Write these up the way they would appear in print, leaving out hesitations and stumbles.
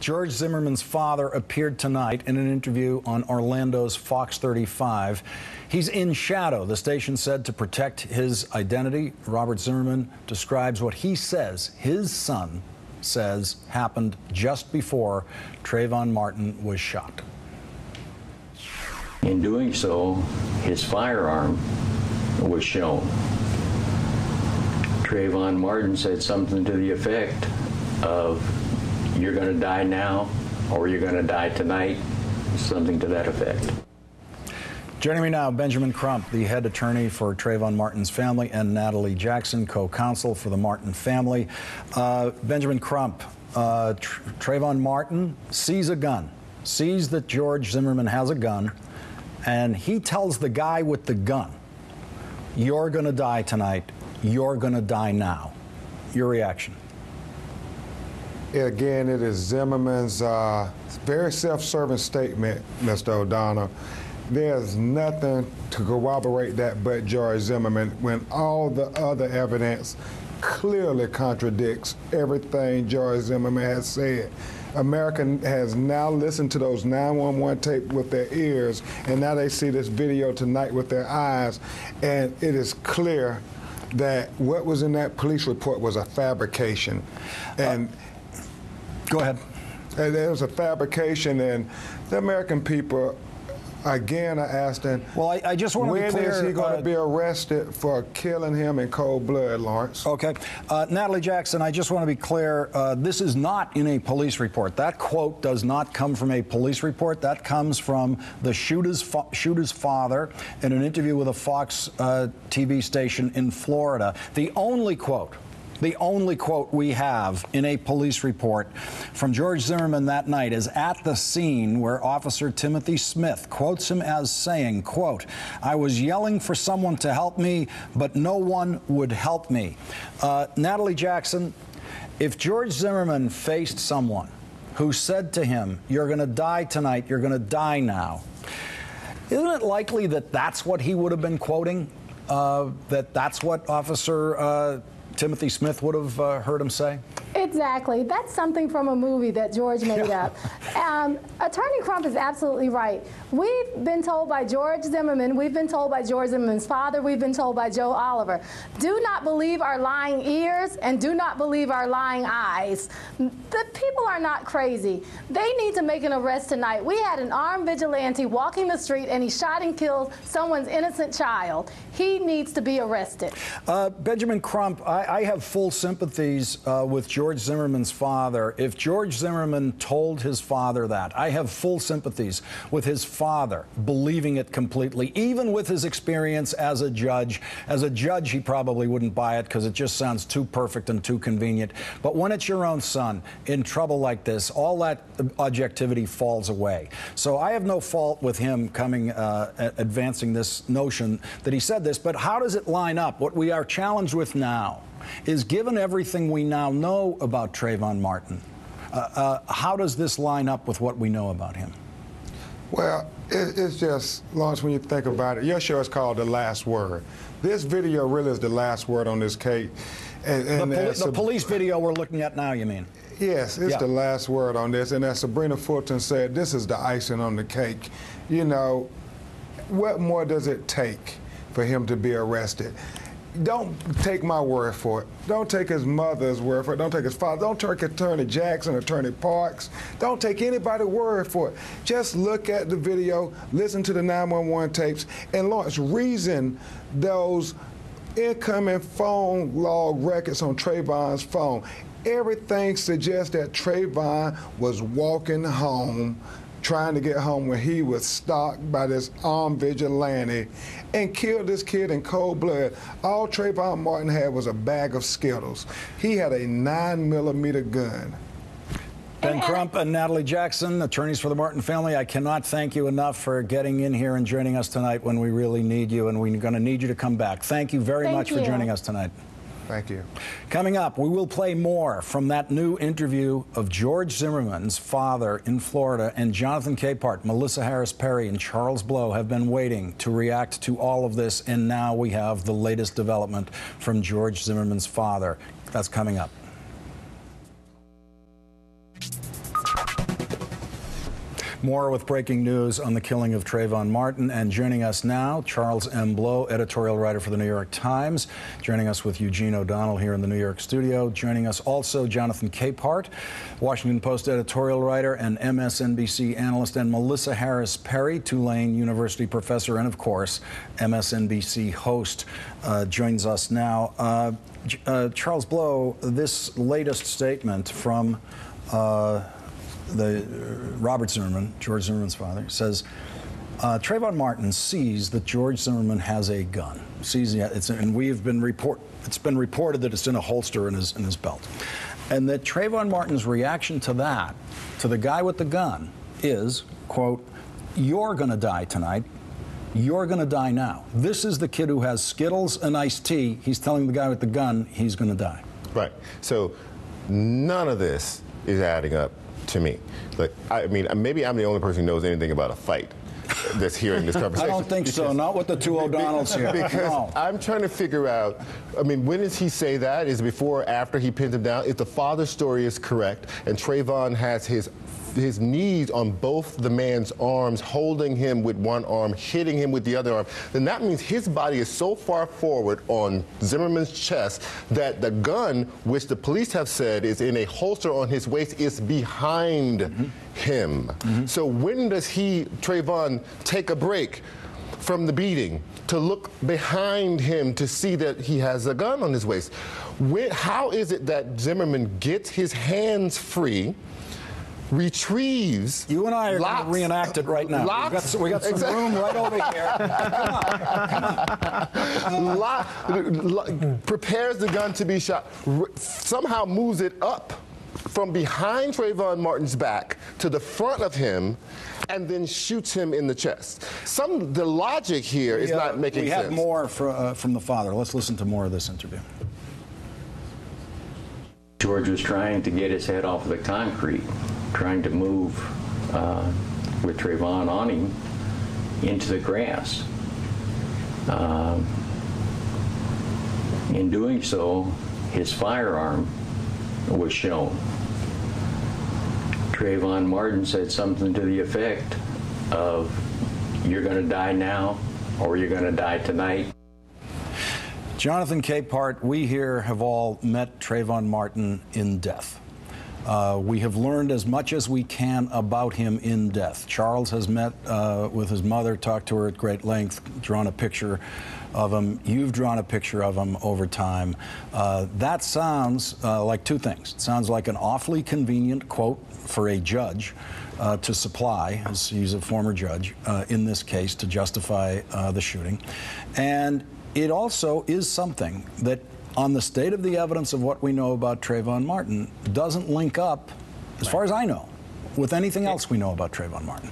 George Zimmerman's father appeared tonight in an interview on Orlando's Fox 35. He's in shadow, the station said, to protect his identity. Robert Zimmerman describes what he says his son says happened just before Trayvon Martin was shot. In doing so, his firearm was shown. Trayvon Martin said something to the effect of, "You're going to die now, or you're going to die tonight," something to that effect. Joining me now, Benjamin Crump, the head attorney for Trayvon Martin's family, and Natalie Jackson, co-counsel for the Martin family. Benjamin Crump, Trayvon Martin sees a gun, sees that George Zimmerman has a gun, and he tells the guy with the gun, "You're going to die tonight. You're going to die now." Your reaction? Again, it is Zimmerman's very self-serving statement, Mr. O'Donnell. There's nothing to corroborate that but George Zimmerman, when all the other evidence clearly contradicts everything George Zimmerman has said. America has now listened to those 911 tapes with their ears, and now they see this video tonight with their eyes, and it is clear that what was in that police report was a fabrication. And go ahead. And it was a fabrication, and the American people, again, are asking, well, I just want to be clear. When is he going to be arrested for killing him in cold blood, Lawrence? Okay. Natalie Jackson, I just want to be clear. This is not in a police report. That quote does not come from a police report. That comes from the shooter's father in an interview with a Fox TV station in Florida. The only quote we have in a police report from George Zimmerman that night is at the scene where Officer Timothy Smith quotes him as saying, quote, "I was yelling for someone to help me, but no one would help me." Natalie Jackson, if George Zimmerman faced someone who said to him, "You're going to die tonight, you're going to die now," isn't it likely that that's what he would have been quoting? That's what Officer Timothy Smith would have heard him say? Exactly. That's something from a movie that George made up. Attorney Crump is absolutely right. We've been told by George Zimmerman, we've been told by George Zimmerman's father, we've been told by Joe Oliver, do not believe our lying ears and do not believe our lying eyes. The people are not crazy. They need to make an arrest tonight. We had an armed vigilante walking the street and he shot and killed someone's innocent child. He needs to be arrested. Benjamin Crump, I have full sympathies with George Zimmerman's father. If George Zimmerman told his father that, I have full sympathies with his father believing it completely, even with his experience as a judge. As a judge, he probably wouldn't buy it because it just sounds too perfect and too convenient. But when it's your own son in trouble like this, all that objectivity falls away. So I have no fault with him coming, advancing this notion that he said this. But how does it line up? What we are challenged with now is, given everything we now know about Trayvon Martin, how does this line up with what we know about him? Well, it's just, Lawrence, when you think about it, your show is called The Last Word. This video really is the last word on this case. And the police video we're looking at now, you mean? Yes, it's the last word on this. And as Sabrina Fulton said, this is the icing on the cake. You know, what more does it take for him to be arrested? Don't take my word for it. Don't take his mother's word for it. Don't take his father. Don't take Attorney Jackson, Attorney Parks. Don't take anybody's word for it. Just look at the video, listen to the 911 tapes, and Lawrence, reason those incoming phone log records on Trayvon's phone. Everything suggests that Trayvon was walking home, trying to get home, when he was stalked by this armed vigilante and killed this kid in cold blood. All Trayvon Martin had was a bag of Skittles. He had a 9mm gun. Ben Crump and Natalie Jackson, attorneys for the Martin family, I cannot thank you enough for getting in here and joining us tonight when we really need you, and we're going to need you to come back. Thank you very much for joining us tonight. Thank you. Coming up, we will play more from that new interview of George Zimmerman's father in Florida, and Jonathan Capehart, Melissa Harris Perry, and Charles Blow have been waiting to react to all of this, and now we have the latest development from George Zimmerman's father. That's coming up. More with breaking news on the killing of Trayvon Martin. And joining us now, Charles M. Blow, editorial writer for the New York Times. Joining us with Eugene O'Donnell here in the New York studio. Joining us also Jonathan Capehart, Washington Post editorial writer and MSNBC analyst, and Melissa Harris Perry, Tulane University professor and, of course, MSNBC host, joins us now. Charles Blow, this latest statement from Robert Zimmerman, George Zimmerman's father, says Trayvon Martin sees that George Zimmerman has a gun. And it's been reported that it's in a holster in his belt, and that Trayvon Martin's reaction to that, to the guy with the gun, is, quote, "You're going to die tonight. You're going to die now." This is the kid who has Skittles and iced tea. He's telling the guy with the gun he's going to die. Right. So none of this is adding up to me. Like, I mean, maybe I'm the only person who knows anything about a fight that's hearing this conversation. I don't think so. Not with the two O'Donnells here. Because no. I'm trying to figure out, I mean, when does he say that? Is it before or after he pinned him down? If the father's story is correct and Trayvon has his knees on both the man's arms, holding him with one arm, hitting him with the other arm, then that means his body is so far forward on Zimmerman's chest that the gun, which the police have said is in a holster on his waist, is behind him. So when does Trayvon, take a break from the beating to look behind him to see that he has a gun on his waist? How is it that Zimmerman gets his hands free, retrieves? You and I are going to reenact it right now. We got some room right over here. Come on. Prepares the gun to be shot. Somehow moves it up from behind Trayvon Martin's back to the front of him, and then shoots him in the chest. The logic here is not making sense. We have more from the father. Let's listen to more of this interview. George was trying to get his head off of the concrete, trying to move with Trayvon on him into the grass. In doing so, his firearm was shown. Trayvon Martin said something to the effect of, "You're going to die now, or you're going to die tonight." Jonathan Capehart, we here have all met Trayvon Martin in death. We have learned as much as we can about him in death. Charles has met with his mother, talked to her at great length, drawn a picture of him. You've drawn a picture of him over time. That sounds like two things. It sounds like an awfully convenient quote for a judge to supply, as he's a former judge, in this case, to justify the shooting. And it also is something that, on the state of the evidence of what we know about Trayvon Martin, doesn't link up, as far as I know, with anything else we know about Trayvon Martin.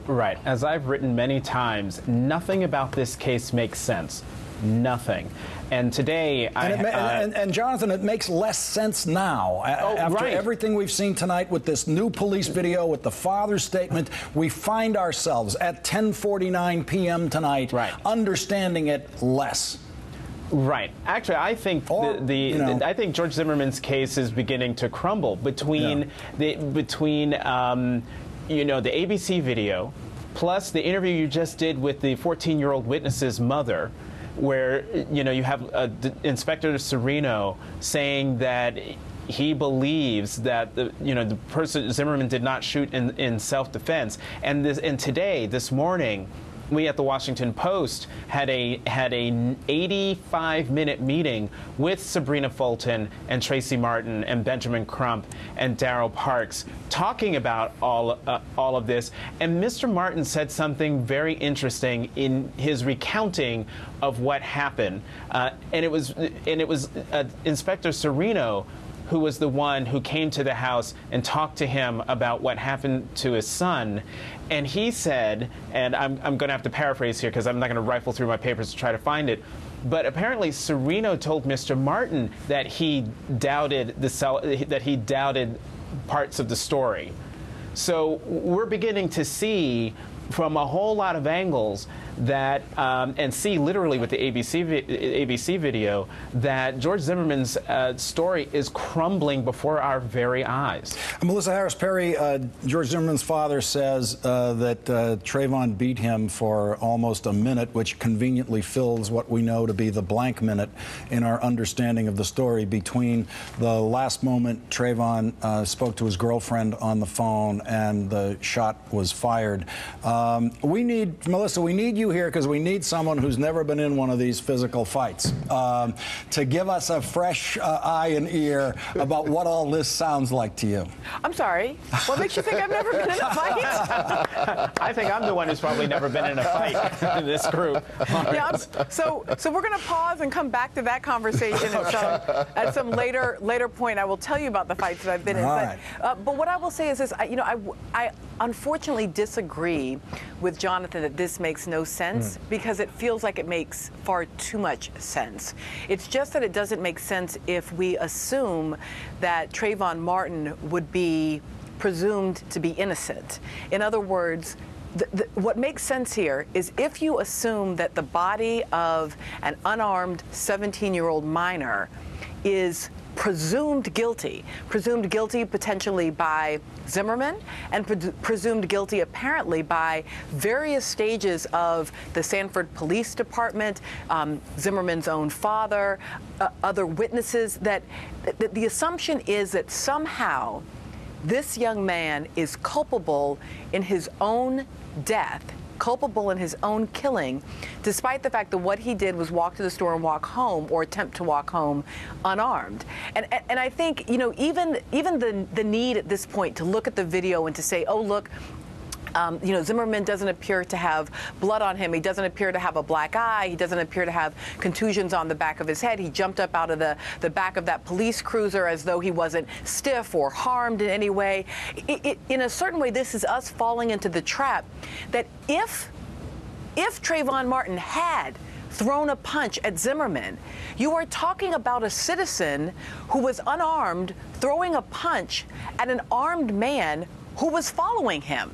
Right. As I've written many times, nothing about this case makes sense. Nothing. And today, and Jonathan, it makes less sense now after everything we've seen tonight with this new police video, with the father's statement. We find ourselves at 10:49 p.m. tonight, understanding it less. Right. Actually, I think I think George Zimmerman's case is beginning to crumble between the ABC video, plus the interview you just did with the 14-year-old witness's mother, where you have Inspector Serino saying that he believes that the person Zimmerman did not shoot in self-defense, and today, this morning, we at the Washington Post had an 85-minute meeting with Sabrina Fulton and Tracy Martin and Benjamin Crump and Darryl Parks, talking about all of this. And Mr. Martin said something very interesting in his recounting of what happened, and it was Inspector Serino who was the one who came to the house and talked to him about what happened to his son. And he said, and I'm going to have to paraphrase here because I'm not going to rifle through my papers to try to find it, but apparently Serino told Mr. Martin that he doubted parts of the story. So we're beginning to see from a whole lot of angles that, and see literally with the ABC video, that George Zimmerman's story is crumbling before our very eyes. Melissa Harris Perry, George Zimmerman's father says that Trayvon beat him for almost a minute, which conveniently fills what we know to be the blank minute in our understanding of the story between the last moment Trayvon spoke to his girlfriend on the phone and the shot was fired. Melissa, we need you here because we need someone who's never been in one of these physical fights to give us a fresh eye and ear about what all this sounds like to you. I'm sorry. What makes you think I've never been in a fight? I think I'm the one who's probably never been in a fight in this group. Yeah, so we're going to pause and come back to that conversation at some later point. I will tell you about the fights that I've been in. But what I will say is this: I unfortunately disagree with Jonathan that this makes no sense because it feels like it makes far too much sense. It's just that it doesn't make sense if we assume that Trayvon Martin would be presumed to be innocent. In other words, what makes sense here is if you assume that the body of an unarmed 17-year-old minor is presumed guilty potentially by Zimmerman and presumed guilty apparently by various stages of the Sanford Police Department, Zimmerman's own father, other witnesses, that the assumption is that somehow this young man is culpable in his own death, culpable in his own killing, despite the fact that what he did was walk to the store and walk home, or attempt to walk home, unarmed. And I think, you know, even the need at this point to look at the video and to say, oh, look, you know, Zimmerman doesn't appear to have blood on him. He doesn't appear to have a black eye. He doesn't appear to have contusions on the back of his head. He jumped up out of the back of that police cruiser as though he wasn't stiff or harmed in any way. In a certain way, this is us falling into the trap that if Trayvon Martin had thrown a punch at Zimmerman, you are talking about a citizen who was unarmed throwing a punch at an armed man who was following him.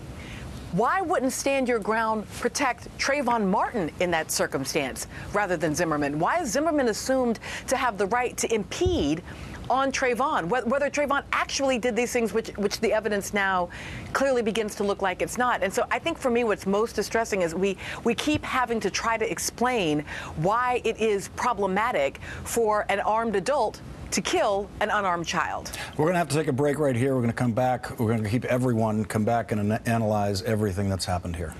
Why wouldn't Stand Your Ground protect Trayvon Martin in that circumstance rather than Zimmerman? Why is Zimmerman assumed to have the right to impede on Trayvon, whether Trayvon actually did these things, which the evidence now clearly begins to look like it's not? And so I think for me what's most distressing is we keep having to try to explain why it is problematic for an armed adult to kill an unarmed child. We're going to have to take a break right here. We're going to come back. We're going to keep everyone come back and analyze everything that's happened here.